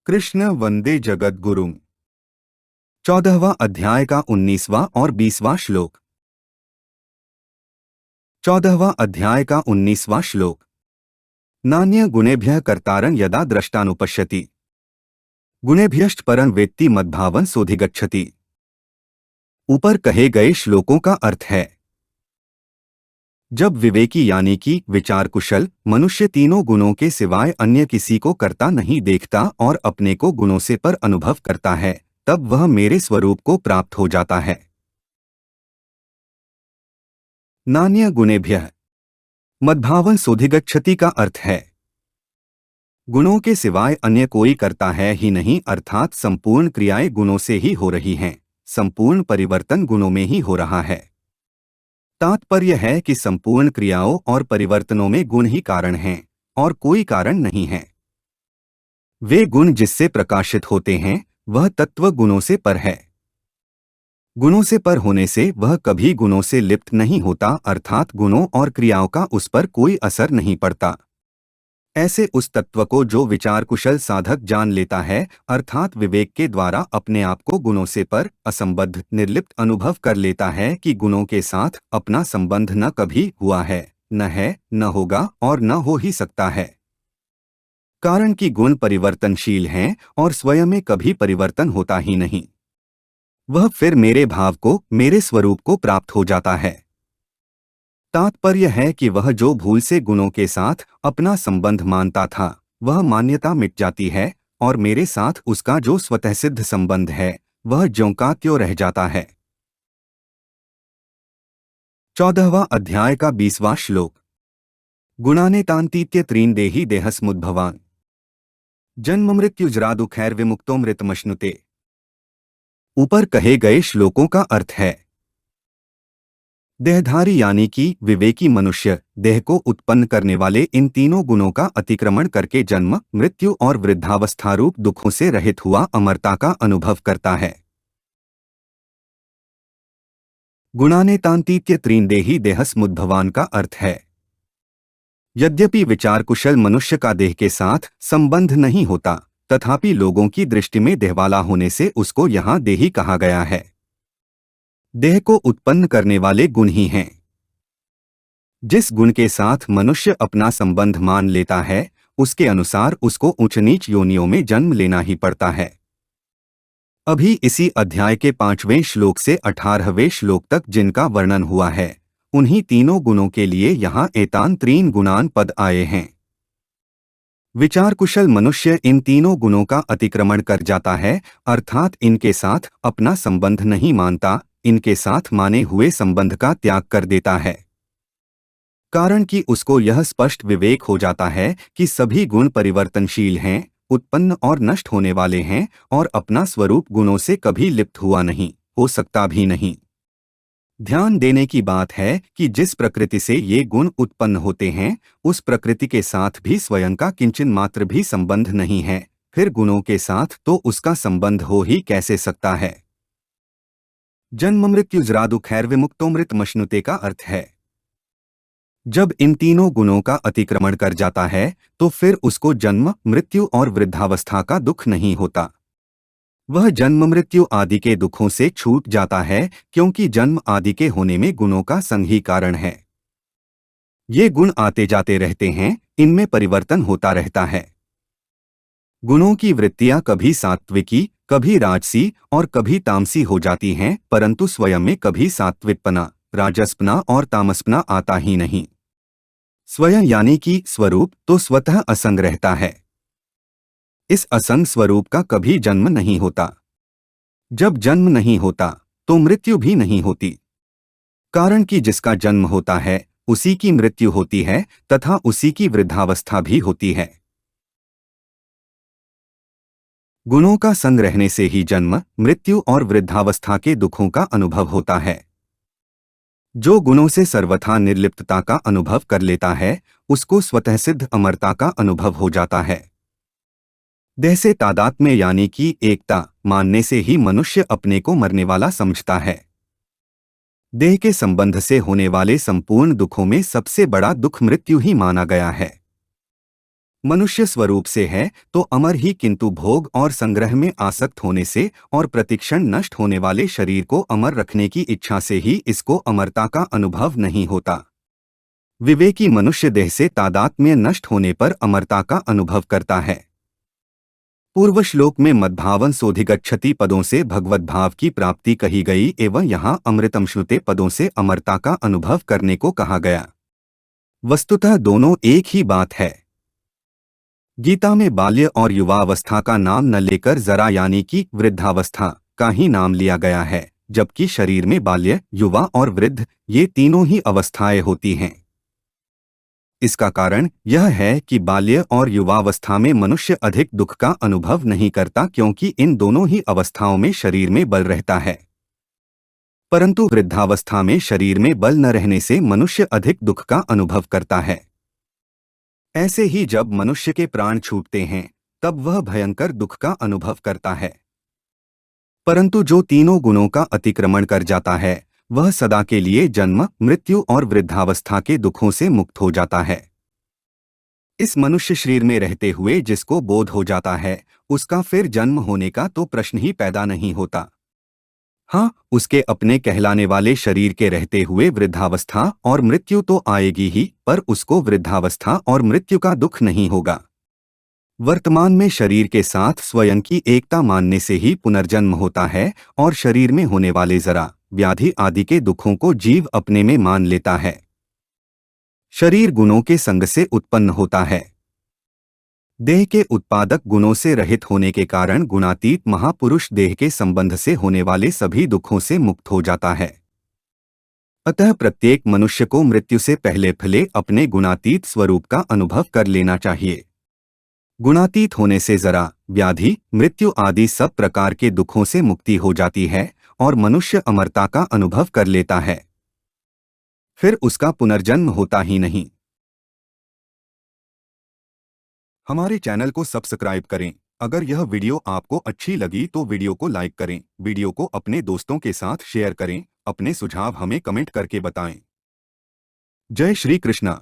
कृष्ण वंदे जगद्गुरुम। 14वां अध्याय का 19वां और 20वां श्लोक। 14वां अध्याय का 19वां श्लोक। नान्य गुणेभ्यः कर्तारं यदा द्रष्टानुपश्यति गुणेभ्यश्च परं वेत्ति मद्भावं सोऽधिगच्छति। ऊपर कहे गए श्लोकों का अर्थ है, जब विवेकी यानी कि विचार कुशल मनुष्य तीनों गुणों के सिवाय अन्य किसी को करता नहीं देखता और अपने को गुणों से पर अनुभव करता है, तब वह मेरे स्वरूप को प्राप्त हो जाता है। नान्य गुणेभ्यः मद्भावं सोऽधिगच्छति का अर्थ है, गुणों के सिवाय अन्य कोई करता है ही नहीं, अर्थात संपूर्ण क्रियाएं गुणों से ही हो रही हैं, संपूर्ण परिवर्तन गुणों में ही हो रहा है। तात्पर्य है कि संपूर्ण क्रियाओं और परिवर्तनों में गुण ही कारण हैं और कोई कारण नहीं है। वे गुण जिससे प्रकाशित होते हैं वह तत्व गुणों से पर है। गुणों से पर होने से वह कभी गुणों से लिप्त नहीं होता, अर्थात गुणों और क्रियाओं का उस पर कोई असर नहीं पड़ता। ऐसे उस तत्व को जो विचार कुशल साधक जान लेता है, अर्थात विवेक के द्वारा अपने आप को गुणों से पर असंबद्ध निर्लिप्त अनुभव कर लेता है कि गुणों के साथ अपना संबंध न कभी हुआ है, न होगा और न हो ही सकता है। कारण कि गुण परिवर्तनशील हैं और स्वयं में कभी परिवर्तन होता ही नहीं। वह फिर मेरे भाव को, मेरे स्वरूप को प्राप्त हो जाता है। तात्पर्य है कि वह जो भूल से गुणों के साथ अपना संबंध मानता था, वह मान्यता मिट जाती है और मेरे साथ उसका जो स्वतः सिद्ध संबंध है वह ज्यों का त्यों रह जाता है। 14वां अध्याय का 20वां श्लोक। गुणानेतान्तीत्य त्रीन् देहि देहसमुद्भवान् जन्ममृत्युजरादुःखैर्विमुक्तोऽमृतमश्नुते। ऊपर कहे गए श्लोकों का अर्थ है, देहधारी यानी कि विवेकी मनुष्य देह को उत्पन्न करने वाले इन तीनों गुणों का अतिक्रमण करके जन्म, मृत्यु और वृद्धावस्था रूप दुखों से रहित हुआ अमरता का अनुभव करता है। गुणानेतान्तीत्य त्रीन् देहि देहसमुद्भवान् का अर्थ है, यद्यपि विचार कुशल मनुष्य का देह के साथ संबंध नहीं होता, तथापि लोगों की दृष्टि में देहवाला होने से उसको यहाँ देही कहा गया है। देह को उत्पन्न करने वाले गुण ही हैं। जिस गुण के साथ मनुष्य अपना संबंध मान लेता है, उसके अनुसार उसको ऊंच नीच योनियों में जन्म लेना ही पड़ता है। अभी इसी अध्याय के 5वें श्लोक से 18वें श्लोक तक जिनका वर्णन हुआ है, उन्हीं तीनों गुणों के लिए यहाँ एतान त्रीन गुणान पद आए हैं। विचार कुशल मनुष्य इन तीनों गुणों का अतिक्रमण कर जाता है, अर्थात इनके साथ अपना संबंध नहीं मानता, इनके साथ माने हुए संबंध का त्याग कर देता है। कारण कि उसको यह स्पष्ट विवेक हो जाता है कि सभी गुण परिवर्तनशील हैं, उत्पन्न और नष्ट होने वाले हैं और अपना स्वरूप गुणों से कभी लिप्त हुआ नहीं, हो सकता भी नहीं। ध्यान देने की बात है कि जिस प्रकृति से ये गुण उत्पन्न होते हैं, उस प्रकृति के साथ भी स्वयं का किंचन मात्र भी संबंध नहीं है, फिर गुणों के साथ तो उसका संबंध हो ही कैसे सकता है। जन्ममृत्युजरादुःखैर्विमुक्तोऽमृतमश्नुते का अर्थ है, जब इन तीनों गुणों का अतिक्रमण कर जाता है तो फिर उसको जन्म, मृत्यु और वृद्धावस्था का दुख नहीं होता। वह जन्म मृत्यु आदि के दुखों से छूट जाता है, क्योंकि जन्म आदि के होने में गुणों का संग ही कारण है। ये गुण आते जाते रहते हैं, इनमें परिवर्तन होता रहता है। गुणों की वृत्तियां कभी सात्विकी, कभी राजसी और कभी तामसी हो जाती हैं, परंतु स्वयं में कभी सात्विकपना, राजसपना और तामसपना आता ही नहीं। स्वयं यानी कि स्वरूप तो स्वतः असंग रहता है। इस असंग स्वरूप का कभी जन्म नहीं होता। जब जन्म नहीं होता तो मृत्यु भी नहीं होती। कारण कि जिसका जन्म होता है उसी की मृत्यु होती है तथा उसी की वृद्धावस्था भी होती है। गुणों का संग रहने से ही जन्म, मृत्यु और वृद्धावस्था के दुखों का अनुभव होता है। जो गुणों से सर्वथा निर्लिप्तता का अनुभव कर लेता है, उसको स्वतः सिद्ध अमरता का अनुभव हो जाता है। देह से तादात्म्य यानी कि एकता मानने से ही मनुष्य अपने को मरने वाला समझता है। देह के संबंध से होने वाले संपूर्ण दुखों में सबसे बड़ा दुख मृत्यु ही माना गया है। मनुष्य स्वरूप से है तो अमर ही, किंतु भोग और संग्रह में आसक्त होने से और प्रतिक्षण नष्ट होने वाले शरीर को अमर रखने की इच्छा से ही इसको अमरता का अनुभव नहीं होता। विवेकी मनुष्य देह से तादात्म्य नष्ट होने पर अमरता का अनुभव करता है। पूर्व श्लोक में मद्भावन सोधिगच्छति पदों से भगवत भाव की प्राप्ति कही गई एवं यहाँ अमृतम श्रुते पदों से अमरता का अनुभव करने को कहा गया। वस्तुतः दोनों एक ही बात है। गीता में बाल्य और युवावस्था का नाम न लेकर जरा यानी कि वृद्धावस्था का ही नाम लिया गया है, जबकि शरीर में बाल्य, युवा और वृद्ध ये तीनों ही अवस्थाएं होती हैं। इसका कारण यह है कि बाल्य और युवावस्था में मनुष्य अधिक दुख का अनुभव नहीं करता, क्योंकि इन दोनों ही अवस्थाओं में शरीर में बल रहता है। परंतु वृद्धावस्था में शरीर में बल न रहने से मनुष्य अधिक दुख का अनुभव करता है। ऐसे ही जब मनुष्य के प्राण छूटते हैं तब वह भयंकर दुख का अनुभव करता है। परंतु जो तीनों गुणों का अतिक्रमण कर जाता है वह सदा के लिए जन्म, मृत्यु और वृद्धावस्था के दुखों से मुक्त हो जाता है। इस मनुष्य शरीर में रहते हुए जिसको बोध हो जाता है उसका फिर जन्म होने का तो प्रश्न ही पैदा नहीं होता। हाँ, उसके अपने कहलाने वाले शरीर के रहते हुए वृद्धावस्था और मृत्यु तो आएगी ही, पर उसको वृद्धावस्था और मृत्यु का दुख नहीं होगा। वर्तमान में शरीर के साथ स्वयं की एकता मानने से ही पुनर्जन्म होता है और शरीर में होने वाले जरा, व्याधि आदि के दुखों को जीव अपने में मान लेता है। शरीर गुणों के संग से उत्पन्न होता है। देह के उत्पादक गुणों से रहित होने के कारण गुणातीत महापुरुष देह के संबंध से होने वाले सभी दुखों से मुक्त हो जाता है। अतः प्रत्येक मनुष्य को मृत्यु से पहले अपने गुणातीत स्वरूप का अनुभव कर लेना चाहिए। गुणातीत होने से जरा, व्याधि, मृत्यु आदि सब प्रकार के दुखों से मुक्ति हो जाती है और मनुष्य अमरता का अनुभव कर लेता है। फिर उसका पुनर्जन्म होता ही नहीं। हमारे चैनल को सब्सक्राइब करें। अगर यह वीडियो आपको अच्छी लगी तो वीडियो को लाइक करें, वीडियो को अपने दोस्तों के साथ शेयर करें, अपने सुझाव हमें कमेंट करके बताएं। जय श्री कृष्णा।